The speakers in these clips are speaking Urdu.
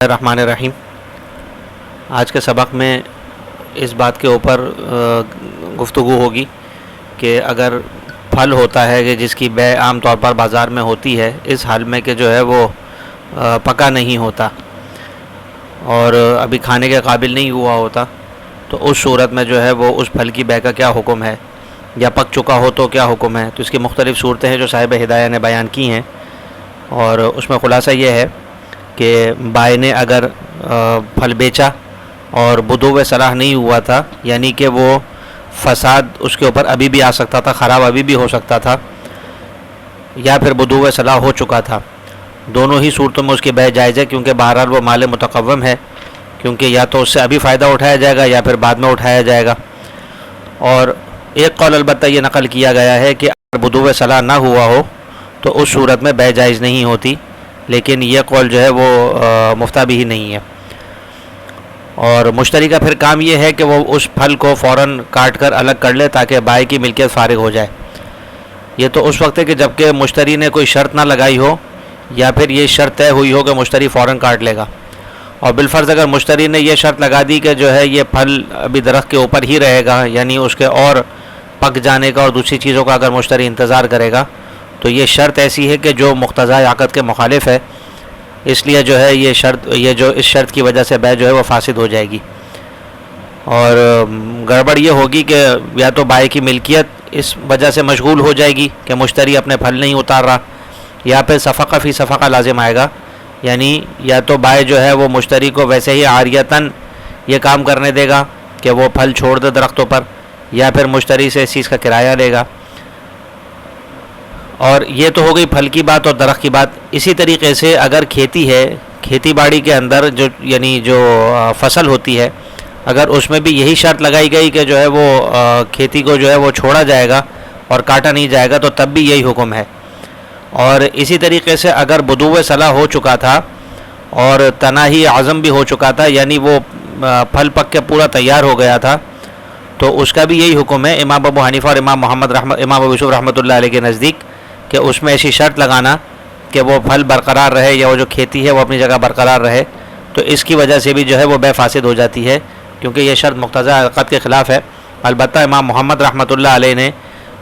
الرحمن الرحیم۔ آج کے سبق میں اس بات کے اوپر گفتگو ہوگی کہ اگر پھل ہوتا ہے کہ جس کی بے عام طور پر بازار میں ہوتی ہے، اس حال میں کہ جو ہے وہ پکا نہیں ہوتا اور ابھی کھانے کے قابل نہیں ہوا ہوتا، تو اس صورت میں جو ہے وہ اس پھل کی بے کا کیا حکم ہے، یا پک چکا ہو تو کیا حکم ہے۔ تو اس کی مختلف صورتیں ہیں جو صاحب ہدایہ نے بیان کی ہیں، اور اس میں خلاصہ یہ ہے کہ بائے نے اگر پھل بیچا اور بدو صلاح نہیں ہوا تھا، یعنی کہ وہ فساد اس کے اوپر ابھی بھی آ سکتا تھا، خراب ابھی بھی ہو سکتا تھا، یا پھر بدو صلاح ہو چکا تھا، دونوں ہی صورتوں میں اس کی بے جائز ہے، کیونکہ بہرحال وہ مال متقوم ہے، کیونکہ یا تو اس سے ابھی فائدہ اٹھایا جائے گا یا پھر بعد میں اٹھایا جائے گا۔ اور ایک قول البتہ یہ نقل کیا گیا ہے کہ اگر بدو صلاح نہ ہوا ہو تو اس صورت میں بے جائز نہیں ہوتی، لیکن یہ قول جو ہے وہ مفتہ بھی ہی نہیں ہے۔ اور مشتری کا پھر کام یہ ہے کہ وہ اس پھل کو فوراً کاٹ کر الگ کر لے تاکہ بائے کی ملکیت فارغ ہو جائے۔ یہ تو اس وقت ہے کہ جبکہ مشتری نے کوئی شرط نہ لگائی ہو، یا پھر یہ شرط طے ہوئی ہو کہ مشتری فوراً کاٹ لے گا۔ اور بالفرض اگر مشتری نے یہ شرط لگا دی کہ جو ہے یہ پھل ابھی درخت کے اوپر ہی رہے گا، یعنی اس کے اور پک جانے کا اور دوسری چیزوں کا اگر مشتری انتظار کرے گا، تو یہ شرط ایسی ہے کہ جو مقتضی عقد کے مخالف ہے، اس لیے جو ہے یہ اس شرط کی وجہ سے بے جو ہے وہ فاسد ہو جائے گی۔ اور گڑبڑ یہ ہوگی کہ یا تو بائے کی ملکیت اس وجہ سے مشغول ہو جائے گی کہ مشتری اپنے پھل نہیں اتار رہا، یا پھر صفقہ فی صفقہ لازم آئے گا، یعنی یا تو بائے جو ہے وہ مشتری کو ویسے ہی عاریتاً یہ کام کرنے دے گا کہ وہ پھل چھوڑ دے درختوں پر، یا پھر مشتری سے اس چیز کا کرایہ لے گا۔ اور یہ تو ہو گئی پھل کی بات اور درخت کی بات۔ اسی طریقے سے اگر کھیتی ہے، کھیتی باڑی کے اندر جو فصل ہوتی ہے، اگر اس میں بھی یہی شرط لگائی گئی کہ جو ہے وہ کھیتی کو جو ہے وہ چھوڑا جائے گا اور کاٹا نہیں جائے گا، تو تب بھی یہی حکم ہے۔ اور اسی طریقے سے اگر بدو صلاح ہو چکا تھا اور تناہی عزم بھی ہو چکا تھا، یعنی وہ پھل پک کے پورا تیار ہو گیا تھا، تو اس کا بھی یہی حکم ہے امام ابو حنیفہ اور امام ابو یوسف رحمۃ اللہ علیہ کے نزدیک، کہ اس میں ایسی شرط لگانا کہ وہ پھل برقرار رہے، یا وہ جو کھیتی ہے وہ اپنی جگہ برقرار رہے، تو اس کی وجہ سے بھی جو ہے وہ بے فاسد ہو جاتی ہے، کیونکہ یہ شرط مقتضی عقد کے خلاف ہے۔ البتہ امام محمد رحمۃ اللہ علیہ نے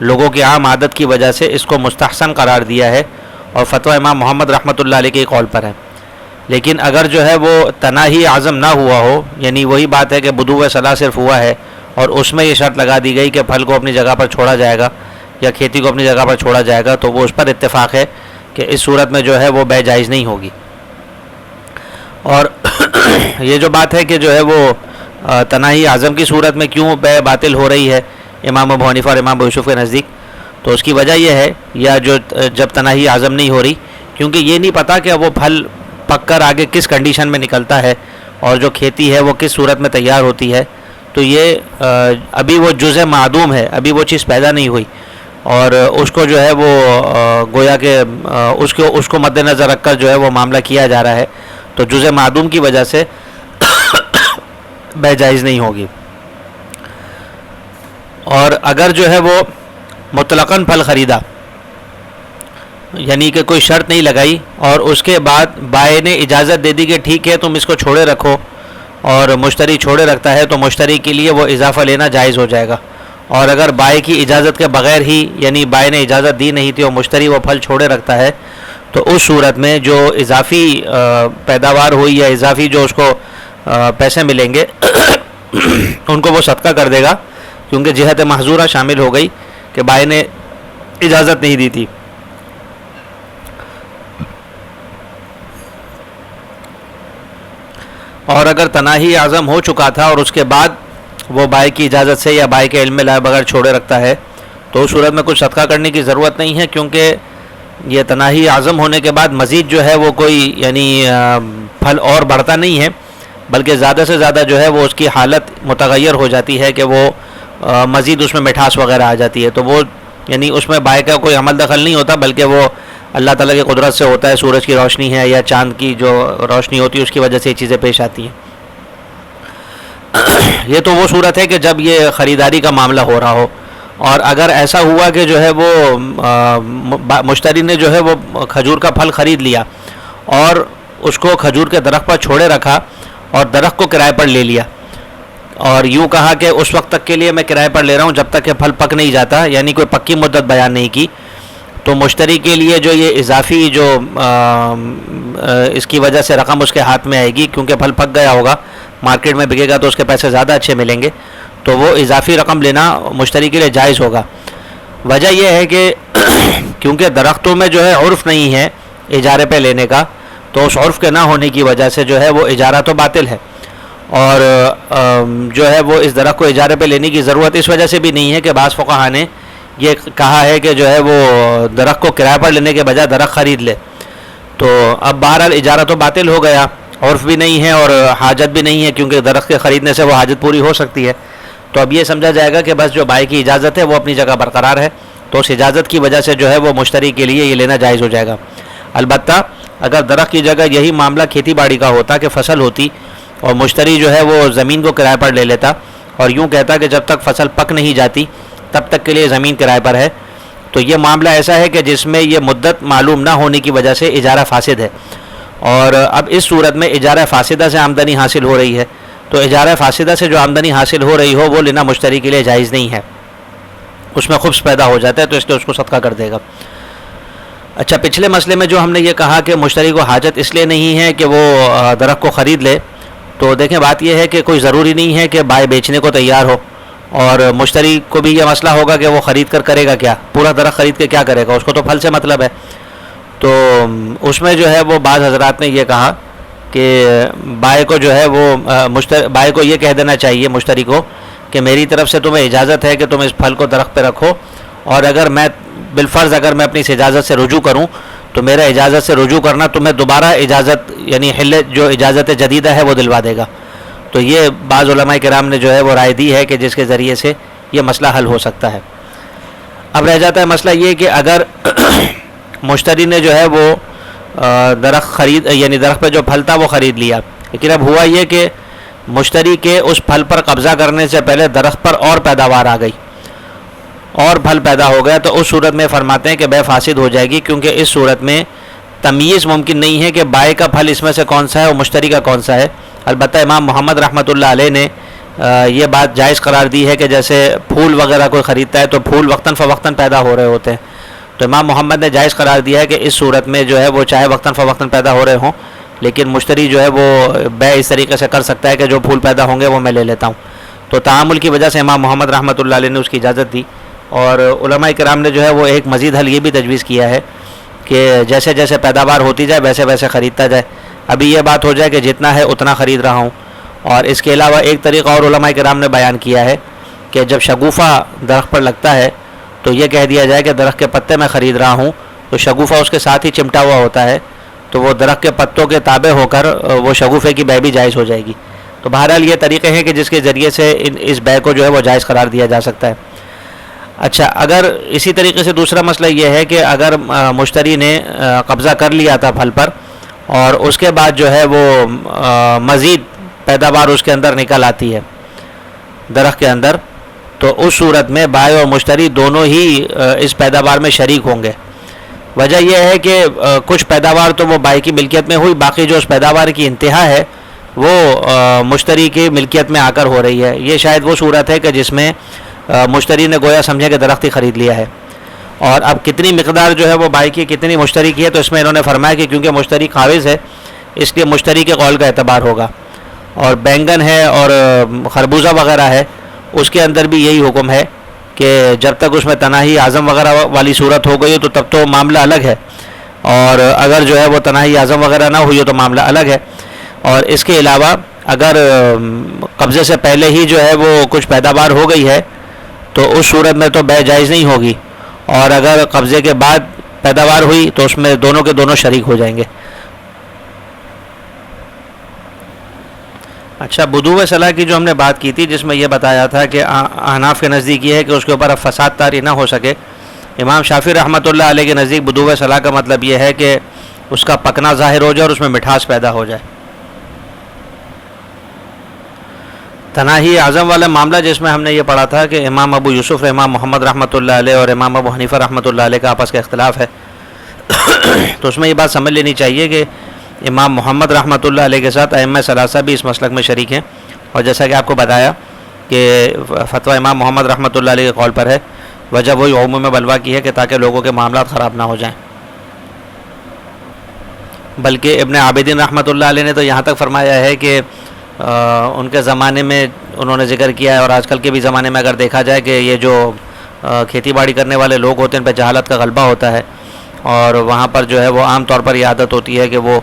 لوگوں کی عام عادت کی وجہ سے اس کو مستحسن قرار دیا ہے، اور فتویٰ امام محمد رحمۃ اللہ علیہ کے قول پر ہے۔ لیکن اگر جو ہے وہ تناہی عزم نہ ہوا ہو، یعنی وہی بات ہے کہ بدو صلاح صرف ہوا ہے اور اس میں یہ شرط لگا دی گئی کہ پھل کو اپنی جگہ پر چھوڑا جائے گا یا کھیتی کو اپنی جگہ پر چھوڑا جائے گا، تو وہ اس پر اتفاق ہے کہ اس صورت میں جو ہے وہ بے جائز نہیں ہوگی۔ اور یہ جو بات ہے کہ جو ہے وہ تناہی عزم کی صورت میں کیوں بے باطل ہو رہی ہے امام ابو حنیفہ اور امام ابو یوسف کے نزدیک، تو اس کی وجہ یہ ہے، یا جب تناہی عزم نہیں ہو رہی، کیونکہ یہ نہیں پتہ کہ وہ پھل پک کر آگے کس کنڈیشن میں نکلتا ہے اور جو کھیتی ہے وہ کس صورت میں تیار ہوتی ہے، تو یہ ابھی وہ جزء معدوم ہے، ابھی وہ چیز پیدا نہیں ہوئی، اور اس کو جو ہے وہ گویا کہ اس کو مد نظر رکھ کر جو ہے وہ معاملہ کیا جا رہا ہے، تو جزء معدوم کی وجہ سے بے جائز نہیں ہوگی۔ اور اگر جو ہے وہ مطلقاً پھل خریدا، یعنی کہ کوئی شرط نہیں لگائی، اور اس کے بعد بائے نے اجازت دے دی کہ ٹھیک ہے تم اس کو چھوڑے رکھو، اور مشتری چھوڑے رکھتا ہے، تو مشتری کے لیے وہ اضافہ لینا جائز ہو جائے گا۔ اور اگر بائے کی اجازت کے بغیر ہی، یعنی بائے نے اجازت دی نہیں تھی اور مشتری وہ پھل چھوڑے رکھتا ہے، تو اس صورت میں جو اضافی پیداوار ہوئی یا اضافی جو اس کو پیسے ملیں گے ان کو وہ صدقہ کر دے گا، کیونکہ جہت محظورہ شامل ہو گئی کہ بائے نے اجازت نہیں دی تھی۔ اور اگر تناہی عزم ہو چکا تھا اور اس کے بعد وہ بائے کی اجازت سے یا بائے کے علم میں لائے بغیر چھوڑے رکھتا ہے، تو اس صورت میں کچھ صدقہ کرنے کی ضرورت نہیں ہے، کیونکہ یہ تناہی عزم ہونے کے بعد مزید جو ہے وہ کوئی یعنی پھل اور بڑھتا نہیں ہے، بلکہ زیادہ سے زیادہ جو ہے وہ اس کی حالت متغیر ہو جاتی ہے کہ وہ مزید اس میں مٹھاس وغیرہ آ جاتی ہے، تو وہ یعنی اس میں بائے کا کوئی عمل دخل نہیں ہوتا، بلکہ وہ اللہ تعالیٰ کی قدرت سے ہوتا ہے، سورج کی روشنی ہے یا چاند کی جو روشنی ہوتی ہے اس کی وجہ سے یہ چیزیں پیش آتی ہیں۔ یہ تو وہ صورت ہے کہ جب یہ خریداری کا معاملہ ہو رہا ہو، اور اگر ایسا ہوا کہ جو ہے وہ مشتری نے جو ہے وہ کھجور کا پھل خرید لیا اور اس کو کھجور کے درخت پر چھوڑے رکھا اور درخت کو کرائے پر لے لیا، اور یوں کہا کہ اس وقت تک کے لیے میں کرائے پر لے رہا ہوں جب تک کہ پھل پک نہیں جاتا، یعنی کوئی پکی مدت بیان نہیں کی. تو مشتری کے لیے جو یہ اضافی جو اس کی وجہ سے رقم اس کے ہاتھ میں آئے گی، کیونکہ پھل پک گیا ہوگا، مارکیٹ میں بکے گا تو اس کے پیسے زیادہ اچھے ملیں گے، تو وہ اضافی رقم لینا مشتری کے لیے جائز ہوگا. وجہ یہ ہے کہ کیونکہ درختوں میں جو ہے عرف نہیں ہے اجارے پہ لینے کا، تو اس عرف کے نہ ہونے کی وجہ سے جو ہے وہ اجارہ تو باطل ہے، اور جو ہے وہ اس درخت کو اجارے پہ لینے کی ضرورت اس وجہ سے بھی نہیں ہے کہ بعض فقہا نے یہ کہا ہے کہ جو ہے وہ درخت کو کرایہ پر لینے کے بجائے درخت خرید لے. تو اب بہرحال اجارہ تو باطل ہو گیا، عرف بھی نہیں ہے اور حاجت بھی نہیں ہے، کیونکہ درخت کے خریدنے سے وہ حاجت پوری ہو سکتی ہے. تو اب یہ سمجھا جائے گا کہ بس جو بائع کی اجازت ہے وہ اپنی جگہ برقرار ہے، تو اس اجازت کی وجہ سے جو ہے وہ مشتری کے لیے یہ لینا جائز ہو جائے گا. البتہ اگر درخت کی جگہ یہی معاملہ کھیتی باڑی کا ہوتا کہ فصل ہوتی اور مشتری جو ہے وہ زمین کو کرائے پر لے لیتا اور یوں کہتا کہ جب تک فصل پک نہیں جاتی تب تک کے لیے زمین کرائے پر ہے، تو یہ معاملہ ایسا ہے کہ جس میں یہ مدت معلوم نہ ہونے کی وجہ سے اجارہ فاسد ہے. اور اب اس صورت میں اجارہ فاسدہ سے آمدنی حاصل ہو رہی ہے، تو اجارہ فاسدہ سے جو آمدنی حاصل ہو رہی ہو وہ لینا مشتری کے لیے جائز نہیں ہے، اس میں خبث پیدا ہو جاتا ہے، تو اس لیے اس کو صدقہ کر دے گا. اچھا، پچھلے مسئلے میں جو ہم نے یہ کہا کہ مشتری کو حاجت اس لیے نہیں ہے کہ وہ درخت کو خرید لے، تو دیکھیں بات یہ ہے کہ کوئی ضروری نہیں ہے کہ بائع بیچنے کو تیار ہو، اور مشتری کو بھی یہ مسئلہ ہوگا کہ وہ خرید کر کرے گا کیا، پورا درخت خرید کے کیا کرے گا، اس کو تو پھل سے مطلب ہے. تو اس میں جو ہے وہ بعض حضرات نے یہ کہا کہ بائع کو جو ہے وہ بائع کو یہ کہہ دینا چاہیے مشتری کو کہ میری طرف سے تمہیں اجازت ہے کہ تم اس پھل کو درخت پہ رکھو، اور اگر میں بالفرض اگر میں اپنی اس اجازت سے رجوع کروں تو میرا اجازت سے رجوع کرنا تمہیں دوبارہ اجازت یعنی جو اجازت جدیدہ ہے وہ دلوا دے گا. تو یہ بعض علماء کرام نے جو ہے وہ رائے دی ہے کہ جس کے ذریعے سے یہ مسئلہ حل ہو سکتا ہے. اب رہ جاتا ہے مسئلہ یہ کہ اگر مشتری نے جو ہے وہ درخت یعنی درخت پہ جو پھل تھا وہ خرید لیا، لیکن اب ہوا یہ کہ مشتری کے اس پھل پر قبضہ کرنے سے پہلے درخت پر اور پیداوار آ گئی اور پھل پیدا ہو گیا، تو اس صورت میں فرماتے ہیں کہ بے فاسد ہو جائے گی، کیونکہ اس صورت میں تمییز ممکن نہیں ہے کہ بائع کا پھل اس میں سے کون سا ہے اور مشتری کا کون سا ہے. البتہ امام محمد رحمۃ اللہ علیہ نے یہ بات جائز قرار دی ہے کہ جیسے پھول وغیرہ کوئی خریدتا ہے تو پھول وقتاً فوقتاً پیدا ہو رہے ہوتے ہیں، تو امام محمد نے جائز قرار دیا ہے کہ اس صورت میں جو ہے وہ چاہے وقتاً فوقتاً پیدا ہو رہے ہوں لیکن مشتری جو ہے وہ بیع اس طریقے سے کر سکتا ہے کہ جو پھول پیدا ہوں گے وہ میں لے لیتا ہوں. تو تعامل کی وجہ سے امام محمد رحمۃ اللہ علیہ نے اس کی اجازت دی. اور علماء کرام نے جو ہے وہ ایک مزید حل یہ بھی تجویز کیا ہے کہ جیسے جیسے پیداوار ہوتی جائے ویسے ویسے خریدتا جائے. ابھی یہ بات ہو جائے کہ جتنا ہے اتنا خرید رہا ہوں. اور اس کے علاوہ ایک طریقہ اور علماء کرام نے بیان کیا ہے کہ جب شگوفہ درخت پر لگتا ہے تو یہ کہہ دیا جائے کہ درخت کے پتے میں خرید رہا ہوں، تو شگوفہ اس کے ساتھ ہی چمٹا ہوا ہوتا ہے، تو وہ درخت کے پتوں کے تابع ہو کر وہ شگوفے کی بیع بھی جائز ہو جائے گی. تو بہرحال یہ طریقے ہیں کہ جس کے ذریعے سے اس بیع کو جو ہے وہ جائز قرار دیا جا سکتا ہے. اچھا، اگر اسی طریقے سے دوسرا مسئلہ یہ ہے کہ اگر مشتری نے قبضہ کر لیا تھا پھل پر اور اس کے بعد جو ہے وہ مزید پیداوار اس کے اندر نکل آتی ہے درخت کے اندر، تو اس صورت میں بائع اور مشتری دونوں ہی اس پیداوار میں شریک ہوں گے. وجہ یہ ہے کہ کچھ پیداوار تو وہ بائع کی ملکیت میں ہوئی، باقی جو اس پیداوار کی انتہا ہے وہ مشتری کی ملکیت میں آ کر ہو رہی ہے. یہ شاید وہ صورت ہے کہ جس میں مشتری نے گویا سمجھے کہ درخت ہی خرید لیا ہے. اور اب کتنی مقدار جو ہے وہ بائع کی کتنی مشتری کی ہے، تو اس میں انہوں نے فرمایا کہ کیونکہ مشتری قابض ہے اس لیے مشتری کے قول کا اعتبار ہوگا. اور بینگن ہے اور خربوزہ وغیرہ ہے اس کے اندر بھی یہی حکم ہے کہ جب تک اس میں تناہی اعظم وغیرہ والی صورت ہو گئی ہو تو تب تو معاملہ الگ ہے، اور اگر جو ہے وہ تناہی اعظم وغیرہ نہ ہوئی ہو تو معاملہ الگ ہے. اور اس کے علاوہ اگر قبضے سے پہلے ہی جو ہے وہ کچھ پیداوار ہو گئی ہے تو اس صورت میں تو بیع جائز نہیں ہوگی، اور اگر قبضے کے بعد پیداوار ہوئی تو اس میں دونوں کے دونوں شریک ہو جائیں گے. اچھا، بدوء صلاح کی جو ہم نے بات کی تھی جس میں یہ بتایا تھا کہ احناف کے نزدیک یہ ہے کہ اس کے اوپر اب فساد طاری نہ ہو سکے. امام شافعی رحمۃ اللہ علیہ کے نزدیک بدوء صلاح کا مطلب یہ ہے کہ اس کا پکنا ظاہر ہو جائے اور اس میں مٹھاس پیدا ہو جائے. تناہی اعظم والا معاملہ جس میں ہم نے یہ پڑھا تھا کہ امام ابو یوسف، امام محمد رحمۃ اللہ علیہ اور امام ابو حنیفہ رحمۃ اللہ علیہ کا آپس کا اختلاف ہے، تو اس میں یہ بات سمجھ لینی چاہیے کہ امام محمد رحمۃ اللہ علیہ کے ساتھ ائمہ ثلاثہ بھی اس مسلک میں شریک ہیں، اور جیسا کہ آپ کو بتایا کہ فتویٰ امام محمد رحمۃ اللہ علیہ کے قول پر ہے، وجہ وہی عموم بلوا کی ہے کہ تاکہ لوگوں کے معاملات خراب نہ ہو جائیں۔ بلکہ ابن عابدین رحمۃ اللہ علیہ نے تو یہاں تک فرمایا ہے کہ ان کے زمانے میں انہوں نے ذکر کیا ہے، اور آج کل کے بھی زمانے میں اگر دیکھا جائے کہ یہ جو کھیتی باڑی کرنے والے لوگ ہوتے ہیں ان پہ جہالت کا غلبہ ہوتا ہے، اور وہاں پر جو ہے وہ عام طور پر یہ عادت ہوتی ہے کہ وہ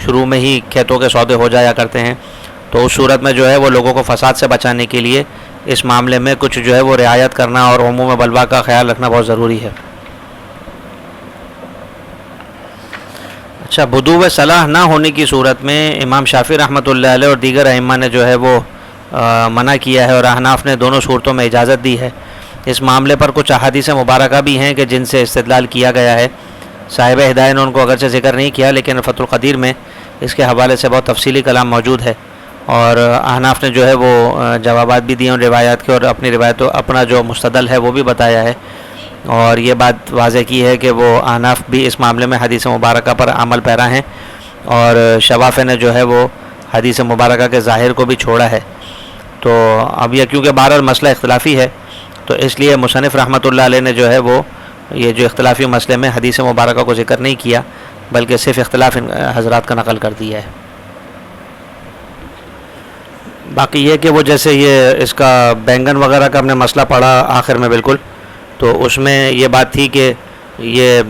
شروع میں ہی کھیتوں کے سودے ہو جایا کرتے ہیں، تو اس صورت میں جو ہے وہ لوگوں کو فساد سے بچانے کے لیے اس معاملے میں کچھ جو ہے وہ رعایت کرنا اور عموم بلوا کا خیال رکھنا بہت ضروری ہے۔ اچھا، بدو صلاح نہ ہونے کی صورت میں امام شافعی رحمۃ اللہ علیہ اور دیگر ائمہ نے جو ہے وہ منع کیا ہے، اور احناف نے دونوں صورتوں میں اجازت دی ہے۔ اس معاملے پر کچھ احادیث مبارکہ بھی ہیں کہ جن سے استدلال کیا گیا ہے۔ صاحب ہدایہ نے ان کو اگرچہ ذکر نہیں کیا، لیکن فتح القدیر میں اس کے حوالے سے بہت تفصیلی کلام موجود ہے، اور احناف نے جو ہے وہ جوابات بھی دیے ان روایات کے، اور اپنی روایتوں اپنا جو مستدل ہے وہ بھی بتایا ہے، اور یہ بات واضح کی ہے کہ وہ احناف بھی اس معاملے میں حدیث مبارکہ پر عمل پیرا ہیں، اور شوافع نے جو ہے وہ حدیث مبارکہ کے ظاہر کو بھی چھوڑا ہے۔ تو اب یہ کیونکہ بہرحال مسئلہ اختلافی ہے، تو اس لیے مصنف رحمۃ اللہ علیہ نے جو ہے وہ یہ جو اختلافی مسئلے میں حدیث مبارکہ کو ذکر نہیں کیا، بلکہ صرف اختلاف حضرات کا نقل کر دیا ہے۔ باقی یہ کہ وہ جیسے یہ اس کا بینگن وغیرہ کا ہم نے مسئلہ پڑھا آخر میں بالکل، تو اس میں یہ بات تھی کہ یہ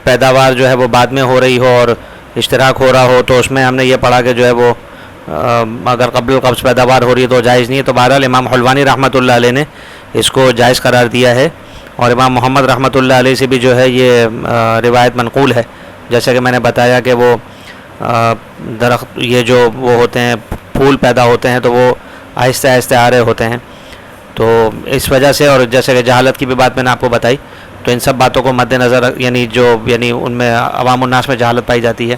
پیداوار جو ہے وہ بعد میں ہو رہی ہو اور اشتراک ہو رہا ہو، تو اس میں ہم نے یہ پڑھا کہ جو ہے وہ اگر قبل القبض پیداوار ہو رہی ہے تو جائز نہیں ہے، تو بہرحال امام حلوانی رحمۃ اللہ علیہ نے اس کو جائز قرار دیا ہے، اور امام محمد رحمۃ اللہ علیہ سے بھی جو ہے یہ روایت منقول ہے، جیسا کہ میں نے بتایا کہ وہ درخت یہ جو وہ ہوتے ہیں پھول پیدا ہوتے ہیں تو وہ آہستہ آہستہ آ رہے ہوتے ہیں، تو اس وجہ سے، اور جیسے کہ جہالت کی بھی بات میں نے آپ کو بتائی، تو ان سب باتوں کو مد نظر یعنی ان میں عوام الناس میں جہالت پائی جاتی ہے،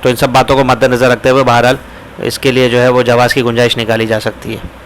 تو ان سب باتوں کو مد نظر رکھتے ہوئے بہرحال اس کے لیے جو ہے وہ جواز کی گنجائش نکالی جا سکتی ہے۔